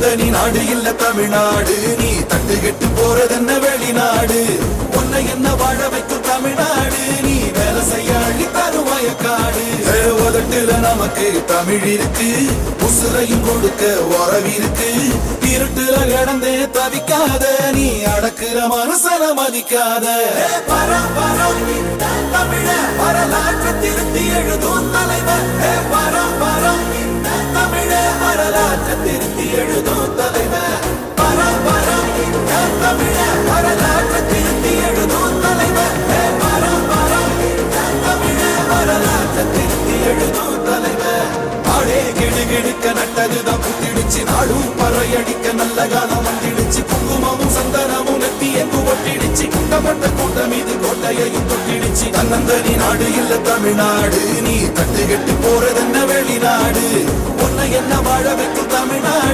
தன்னந்தனி நாடு இல்ல தமிழ்நாடு, நீ தட்டு கெட்டு போறதென்ன வெளிநாடு. உன்னை என்ன வாழ வைக்கும் தமிழ்நாடு, நீ வேலை செய்ய அள்ளி தரும் வயக்காடு. உதட்டுல நமக்கு தமிழ் இருக்கு, உசுரையும் கொடுக்க உறவிருக்கு. இருட்டுல கிடந்தே தவிக்காத, நீ அடக்குற மனசன மதிக்காத. பரம் இந்த தமிழ வரலாற்று திருத்தி எழுதும் தலைவர். பரம் இந்த தமிழ வரலாற்று திருத்தி எழுதும் தலைவர். பரம் இந்த தமிழ வரலாற்று திருத்தி எழுதும் தலைவர். பரம் இந்த தமிழ வரலாற்று திருத்தி எழுதும் தலைவர். ஆடே கிடுகிடுக்க நட்டதுதான் புத்திடுச்சு, நாடும் பறையடிக்க நல்ல காலம் வந்திடுச்சு. குங்குமமும் சந்தனமும் நெத்தி எங்கு ஒட்டிடுச்சு, குண்டப்பட்ட கூட்டம் இது கோட்டையையும் தொட்டிடுச்சு. தன்னந்தனி நாடு இல்ல தமிழ்நாடு, நீ தட்டு கெட்டு போறதென்ன வெளிநாடு. உன்னை என்ன வாழ வைக்கும் தமிழ்நாடு.